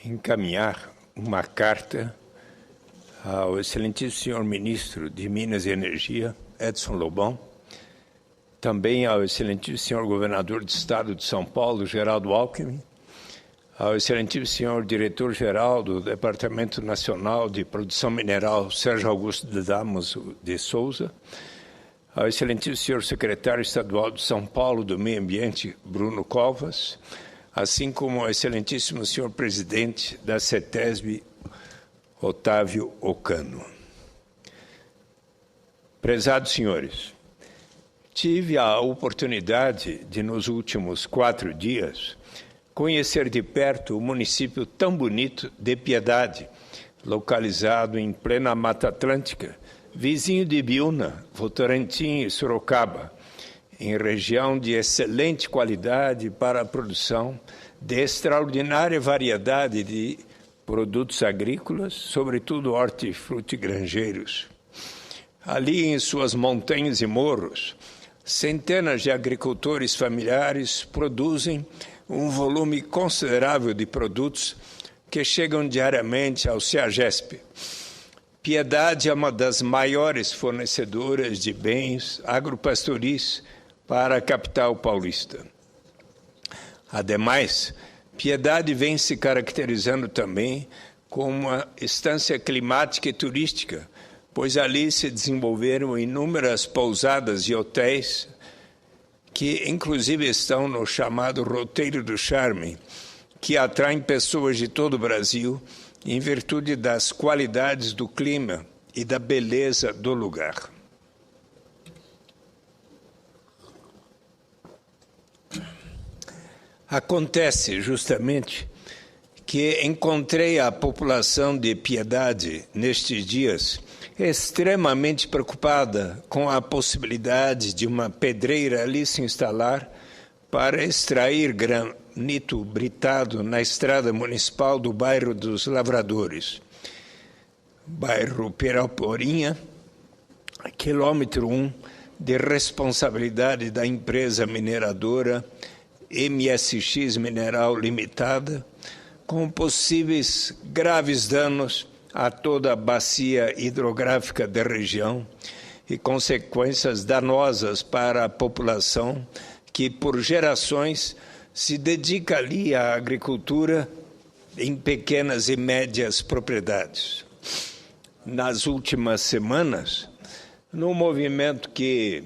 encaminhar uma carta ao excelentíssimo senhor ministro de Minas e Energia, Edson Lobão, também ao excelentíssimo senhor governador do Estado de São Paulo, Geraldo Alckmin, ao excelentíssimo senhor diretor-geral do Departamento Nacional de Produção Mineral, Sérgio Augusto de Damaso de Souza, ao excelentíssimo senhor secretário estadual de São Paulo do Meio Ambiente, Bruno Covas, assim como ao excelentíssimo senhor presidente da CETESB, Otávio Ocano. Prezados senhores, tive a oportunidade de, nos últimos 4 dias, conhecer de perto o município tão bonito de Piedade, localizado em plena Mata Atlântica, vizinho de Biúna, Votorantim e Sorocaba, em região de excelente qualidade para a produção de extraordinária variedade de produtos agrícolas, sobretudo hortifrutigranjeiros. Ali em suas montanhas e morros, centenas de agricultores familiares produzem um volume considerável de produtos que chegam diariamente ao CEAGESP. Piedade é uma das maiores fornecedoras de bens agropastoris para a capital paulista. Ademais, Piedade vem se caracterizando também como uma estância climática e turística, pois ali se desenvolveram inúmeras pousadas e hotéis que, inclusive, estão no chamado Roteiro do Charme, que atraem pessoas de todo o Brasil em virtude das qualidades do clima e da beleza do lugar. Acontece justamente que encontrei a população de Piedade nestes dias extremamente preocupada com a possibilidade de uma pedreira ali se instalar para extrair granito britado na estrada municipal do bairro dos Lavradores, bairro Piraporinha, quilômetro 1, de responsabilidade da empresa mineradora MSX Mineral Limitada, com possíveis graves danos a toda a bacia hidrográfica da região e consequências danosas para a população que, por gerações, se dedica ali à agricultura em pequenas e médias propriedades. Nas últimas semanas, num movimento que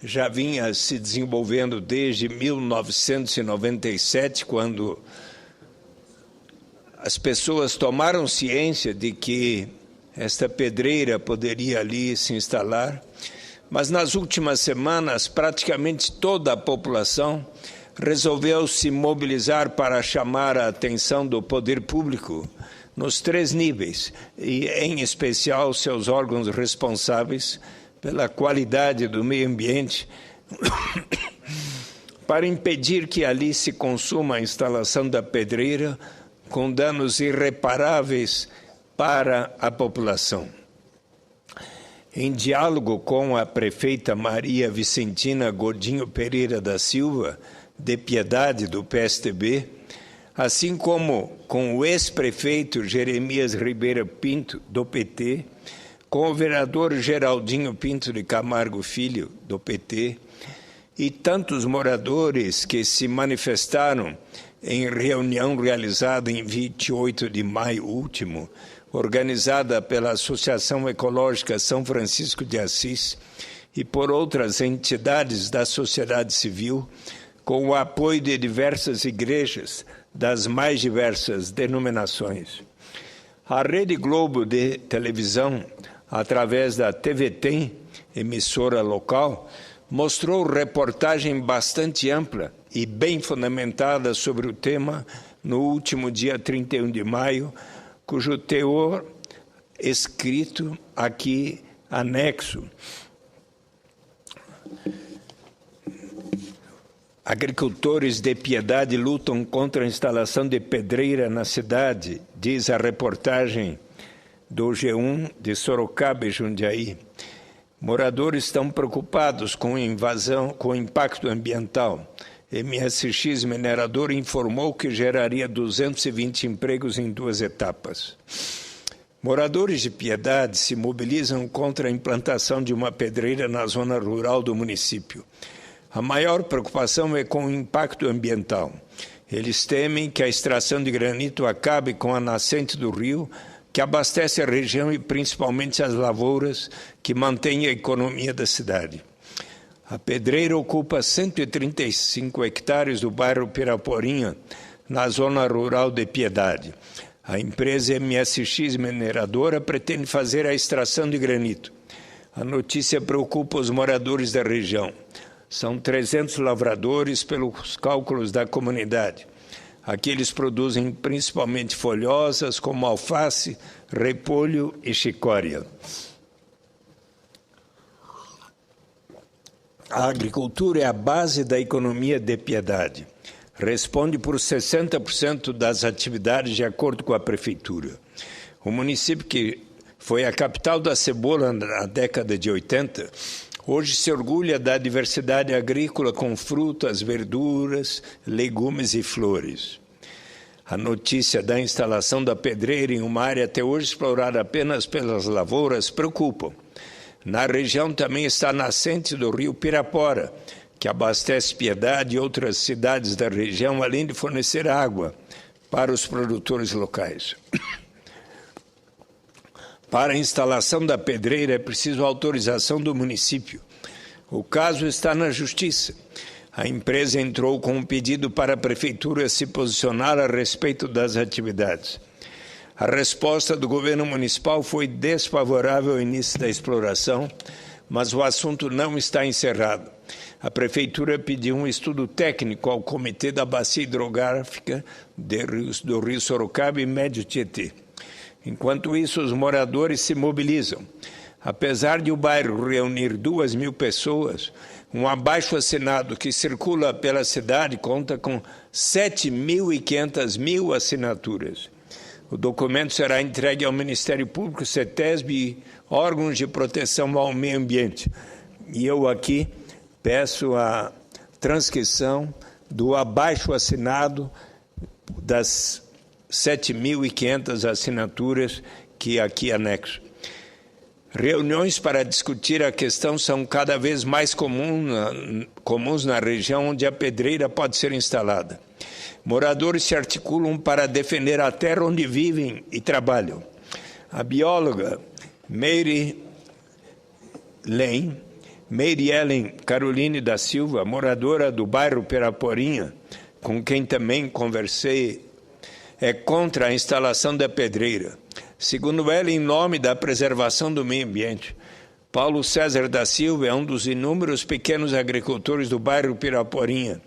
já vinha se desenvolvendo desde 1997, quando as pessoas tomaram ciência de que esta pedreira poderia ali se instalar, mas nas últimas semanas praticamente toda a população resolveu se mobilizar para chamar a atenção do poder público nos 3 níveis, e em especial seus órgãos responsáveis pela qualidade do meio ambiente, para impedir que ali se consuma a instalação da pedreira com danos irreparáveis para a população. Em diálogo com a prefeita Maria Vicentina Godinho Pereira da Silva, de Piedade, do PSTB, assim como com o ex-prefeito Jeremias Ribeiro Pinto, do PT, com o vereador Geraldinho Pinto de Camargo Filho, do PT, e tantos moradores que se manifestaram em reunião realizada em 28 de maio último, organizada pela Associação Ecológica São Francisco de Assis e por outras entidades da sociedade civil, com o apoio de diversas igrejas das mais diversas denominações. A Rede Globo de televisão, através da TV Tem, emissora local, mostrou reportagem bastante ampla e bem fundamentada sobre o tema no último dia 31 de maio, cujo teor escrito aqui anexo. Agricultores de Piedade lutam contra a instalação de pedreira na cidade, diz a reportagem do G1 de Sorocaba e Jundiaí. Moradores estão preocupados com a invasão, com o impacto ambiental. MSX Mineradora informou que geraria 220 empregos em 2 etapas. Moradores de Piedade se mobilizam contra a implantação de uma pedreira na zona rural do município. A maior preocupação é com o impacto ambiental. Eles temem que a extração de granito acabe com a nascente do rio, que abastece a região e principalmente as lavouras que mantêm a economia da cidade. A pedreira ocupa 135 hectares do bairro Piraporinha, na zona rural de Piedade. A empresa MSX Mineradora pretende fazer a extração de granito. A notícia preocupa os moradores da região. São 300 lavradores pelos cálculos da comunidade. Aqui eles produzem principalmente folhosas como alface, repolho e chicória. A agricultura é a base da economia de Piedade. Responde por 60% das atividades de acordo com a prefeitura. O município, que foi a capital da cebola na década de 80, hoje se orgulha da diversidade agrícola com frutas, verduras, legumes e flores. A notícia da instalação da pedreira em uma área até hoje explorada apenas pelas lavouras preocupa. Na região também está a nascente do rio Pirapora, que abastece Piedade e outras cidades da região, além de fornecer água para os produtores locais. Para a instalação da pedreira é preciso autorização do município. O caso está na Justiça. A empresa entrou com um pedido para a Prefeitura se posicionar a respeito das atividades. A resposta do governo municipal foi desfavorável ao início da exploração, mas o assunto não está encerrado. A Prefeitura pediu um estudo técnico ao Comitê da Bacia Hidrográfica do Rio Sorocaba e Médio Tietê. Enquanto isso, os moradores se mobilizam. Apesar de o bairro reunir 2.000 pessoas, um abaixo-assinado que circula pela cidade conta com 7.500 assinaturas. O documento será entregue ao Ministério Público, CETESB e órgãos de proteção ao meio ambiente. E eu aqui peço a transcrição do abaixo-assinado das 7.500 assinaturas que aqui anexo. Reuniões para discutir a questão são cada vez mais comuns na região onde a pedreira pode ser instalada. Moradores se articulam para defender a terra onde vivem e trabalham. A bióloga Mary Ellen Caroline da Silva, moradora do bairro Piraporinha, com quem também conversei, é contra a instalação da pedreira. Segundo ela, em nome da preservação do meio ambiente, Paulo César da Silva é um dos inúmeros pequenos agricultores do bairro Piraporinha.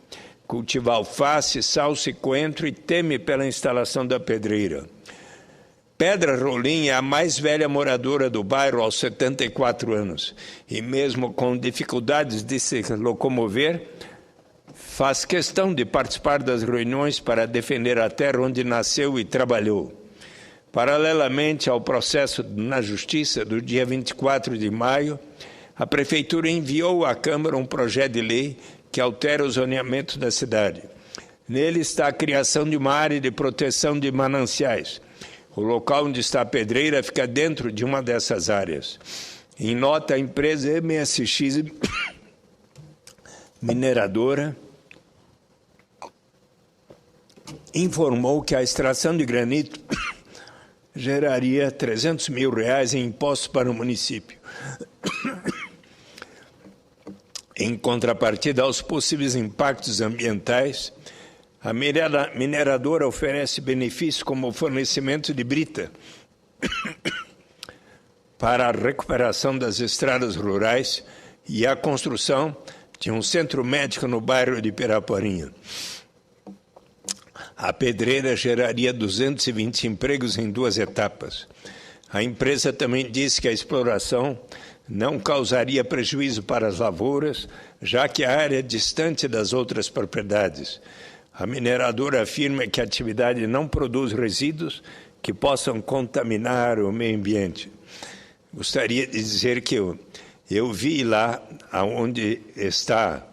Cultiva alface, salsa e coentro e teme pela instalação da pedreira. Pedra Rolim é a mais velha moradora do bairro aos 74 anos e mesmo com dificuldades de se locomover, faz questão de participar das reuniões para defender a terra onde nasceu e trabalhou. Paralelamente ao processo na Justiça do dia 24 de maio, a Prefeitura enviou à Câmara um projeto de lei que altera o zoneamento da cidade. Nele está a criação de uma área de proteção de mananciais. O local onde está a pedreira fica dentro de uma dessas áreas. Em nota, a empresa MSX Mineradora informou que a extração de granito geraria R$300 mil em impostos para o município. Em contrapartida aos possíveis impactos ambientais, a mineradora oferece benefícios como o fornecimento de brita para a recuperação das estradas rurais e a construção de um centro médico no bairro de Piraporinha. A pedreira geraria 220 empregos em 2 etapas. A empresa também disse que a exploração não causaria prejuízo para as lavouras, já que a área é distante das outras propriedades. A mineradora afirma que a atividade não produz resíduos que possam contaminar o meio ambiente. Gostaria de dizer que eu vi lá onde está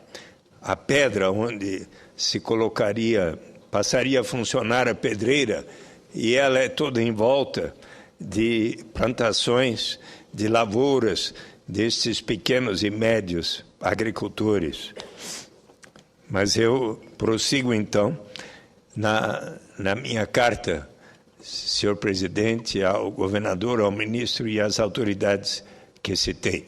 a pedra onde se colocaria, passaria a funcionar a pedreira, e ela é toda em volta de plantações, de lavouras destes pequenos e médios agricultores. Mas eu prossigo, então, na minha carta, senhor presidente, ao governador, ao ministro e às autoridades que citei.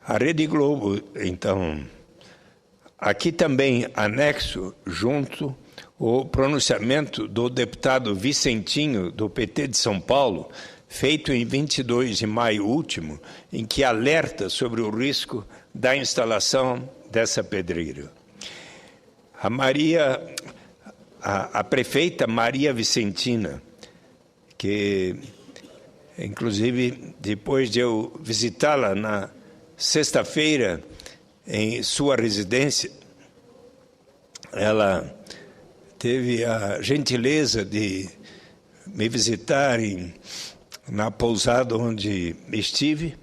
A Rede Globo, então, aqui também anexo junto o pronunciamento do deputado Vicentinho, do PT de São Paulo, feito em 22 de maio último, em que alerta sobre o risco da instalação dessa pedreira. A prefeita Maria Vicentina, que, inclusive, depois de eu visitá-la na sexta-feira em sua residência, ela teve a gentileza de me visitar na pousada onde estive,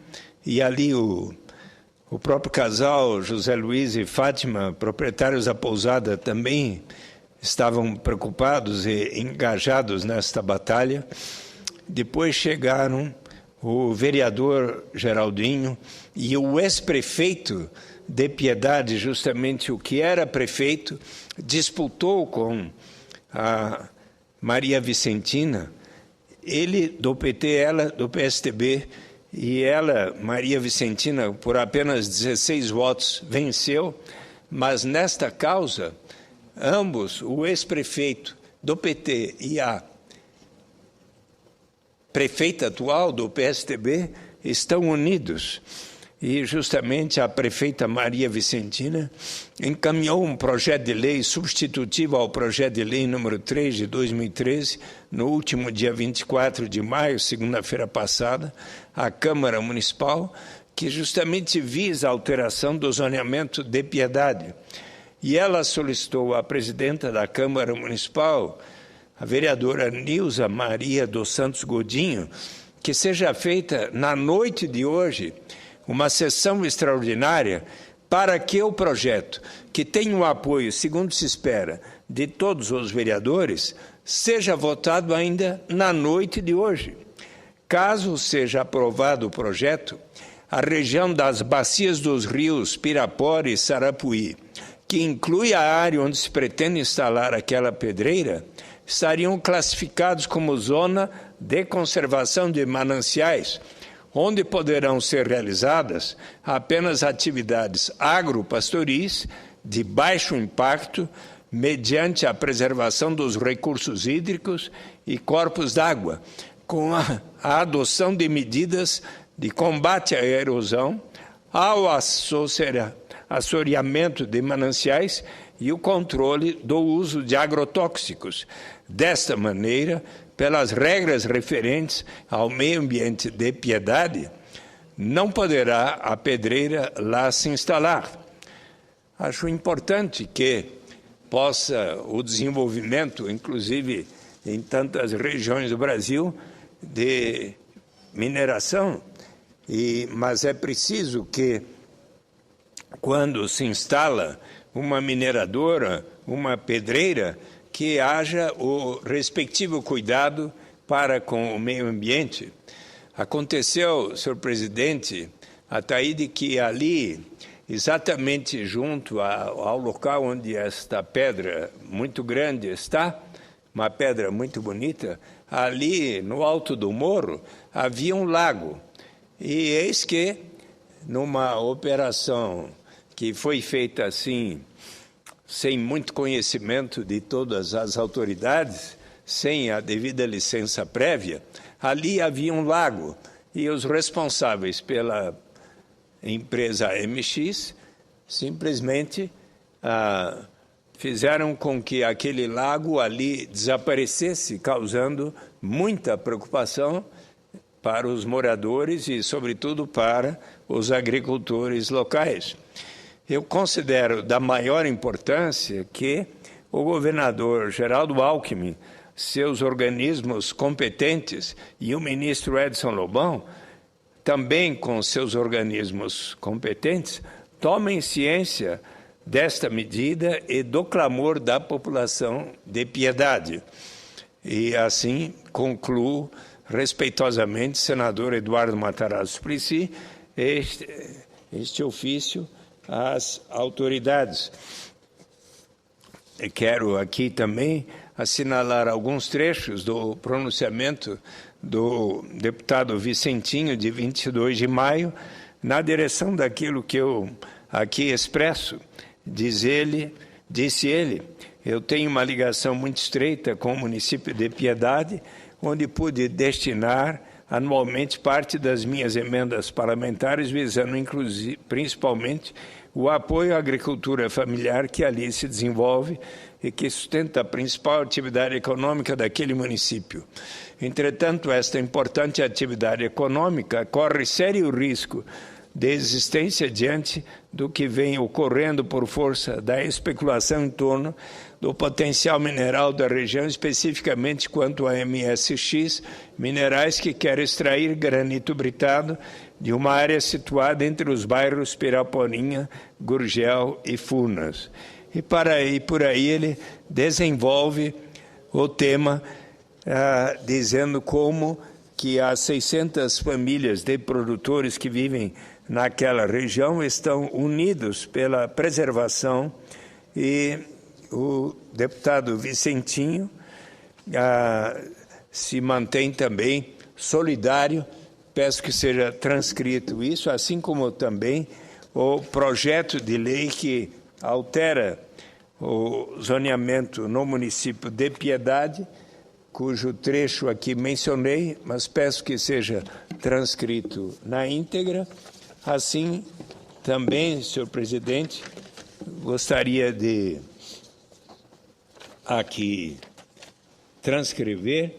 e ali o próprio casal, José Luiz e Fátima, proprietários da pousada, também estavam preocupados e engajados nesta batalha. Depois chegaram o vereador Geraldinho e o ex-prefeito de Piedade, justamente o que era prefeito, disputou com a Maria Vicentina, ele do PT, ela do PSDB, e ela, Maria Vicentina, por apenas 16 votos, venceu, mas nesta causa, ambos, o ex-prefeito do PT e a prefeita atual do PSDB, estão unidos. E justamente a prefeita Maria Vicentina encaminhou um projeto de lei substitutivo ao projeto de lei número 3 de 2013, no último dia 24 de maio, segunda-feira passada, à Câmara Municipal, que justamente visa a alteração do zoneamento de Piedade. E ela solicitou à presidenta da Câmara Municipal, a vereadora Nilza Maria dos Santos Godinho, que seja feita na noite de hoje uma sessão extraordinária para que o projeto, que tem o apoio, segundo se espera, de todos os vereadores, seja votado ainda na noite de hoje. Caso seja aprovado o projeto, a região das bacias dos rios Pirapora e Sarapuí, que inclui a área onde se pretende instalar aquela pedreira, estariam classificados como zona de conservação de mananciais, onde poderão ser realizadas apenas atividades agropastoris de baixo impacto, mediante a preservação dos recursos hídricos e corpos d'água, com a adoção de medidas de combate à erosão, ao assoreamento de mananciais e o controle do uso de agrotóxicos. Desta maneira, pelas regras referentes ao meio ambiente de Piedade, não poderá a pedreira lá se instalar. Acho importante que possa o desenvolvimento, inclusive em tantas regiões do Brasil, de mineração, mas é preciso que, quando se instala uma mineradora, uma pedreira, que haja o respectivo cuidado para com o meio ambiente. Aconteceu, senhor presidente, Ataíde, que ali, exatamente junto ao local onde esta pedra muito grande está, uma pedra muito bonita, ali no alto do morro havia um lago. E eis que, numa operação que foi feita assim, sem muito conhecimento de todas as autoridades, sem a devida licença prévia, ali havia um lago e os responsáveis pela empresa MX simplesmente fizeram com que aquele lago ali desaparecesse, causando muita preocupação para os moradores e, sobretudo, para os agricultores locais. Eu considero da maior importância que o governador Geraldo Alckmin, seus organismos competentes e o ministro Edson Lobão, também com seus organismos competentes, tomem ciência desta medida e do clamor da população de Piedade. E assim concluo respeitosamente, senador Eduardo Matarazzo Suplicy, este ofício às autoridades. Quero aqui também assinalar alguns trechos do pronunciamento do deputado Vicentinho, de 22 de maio, na direção daquilo que eu aqui expresso. Disse ele, eu tenho uma ligação muito estreita com o município de Piedade, onde pude destinar anualmente parte das minhas emendas parlamentares, visando principalmente o apoio à agricultura familiar que ali se desenvolve e que sustenta a principal atividade econômica daquele município. Entretanto, esta importante atividade econômica corre sério risco de existência diante do que vem ocorrendo por força da especulação em torno do potencial mineral da região, especificamente quanto a MSX, minerais que quer extrair granito britado de uma área situada entre os bairros Piraporinha, Gurgel e Furnas. E por aí ele desenvolve o tema dizendo como que as 600 famílias de produtores que vivem naquela região estão unidos pela preservação, e o deputado Vicentinho se mantém também solidário. Peço que seja transcrito isso, assim como também o projeto de lei que altera o zoneamento no município de Piedade, cujo trecho aqui mencionei, mas peço que seja transcrito na íntegra. Assim, também, senhor presidente, gostaria de aqui transcrever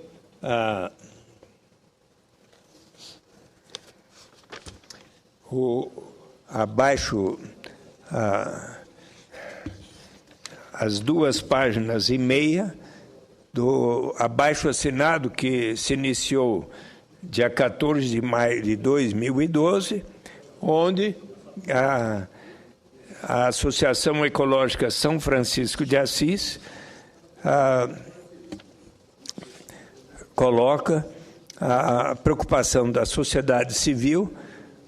abaixo as 2 páginas e meia do abaixo assinado que se iniciou dia 14 de maio de 2012, onde a Associação Ecológica São Francisco de Assis coloca a preocupação da sociedade civil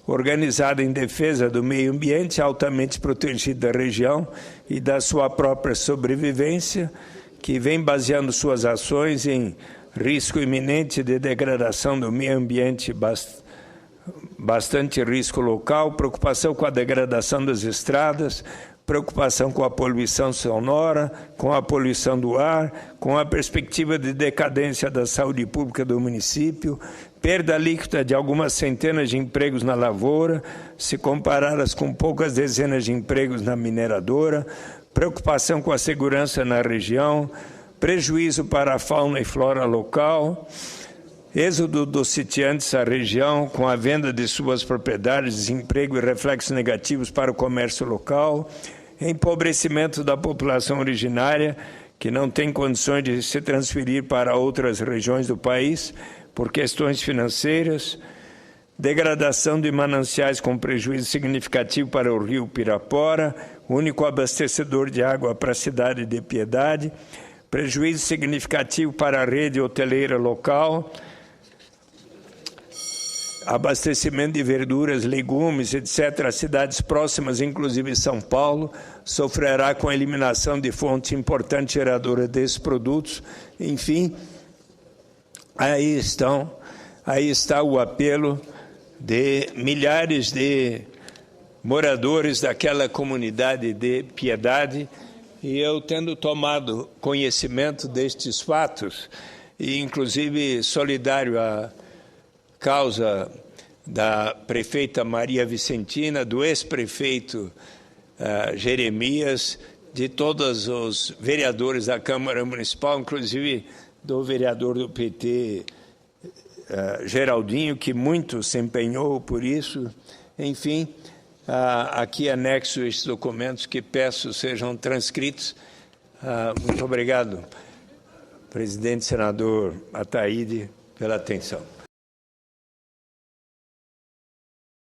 organizada em defesa do meio ambiente altamente protegido da região e da sua própria sobrevivência, que vem baseando suas ações em risco iminente de degradação do meio ambiente, bastante risco local, preocupação com a degradação das estradas, preocupação com a poluição sonora, com a poluição do ar, com a perspectiva de decadência da saúde pública do município, perda líquida de algumas centenas de empregos na lavoura, se comparadas com poucas dezenas de empregos na mineradora, preocupação com a segurança na região, prejuízo para a fauna e flora local, êxodo dos sitiantes à região com a venda de suas propriedades, desemprego e reflexos negativos para o comércio local, empobrecimento da população originária, que não tem condições de se transferir para outras regiões do país por questões financeiras, degradação de mananciais com prejuízo significativo para o rio Pirapora, único abastecedor de água para a cidade de Piedade, prejuízo significativo para a rede hoteleira local, abastecimento de verduras, legumes, etc., as cidades próximas, inclusive São Paulo, sofrerá com a eliminação de fonte importante geradora desses produtos. Enfim, aí está o apelo de milhares de moradores daquela comunidade de Piedade, e eu, tendo tomado conhecimento destes fatos, e inclusive solidário à causa da prefeita Maria Vicentina, do ex-prefeito Jeremias, de todos os vereadores da Câmara Municipal, inclusive do vereador do PT, Geraldinho, que muito se empenhou por isso. Enfim, aqui anexo estes documentos que peço sejam transcritos. Muito obrigado. Presidente senador Ataíde, pela atenção.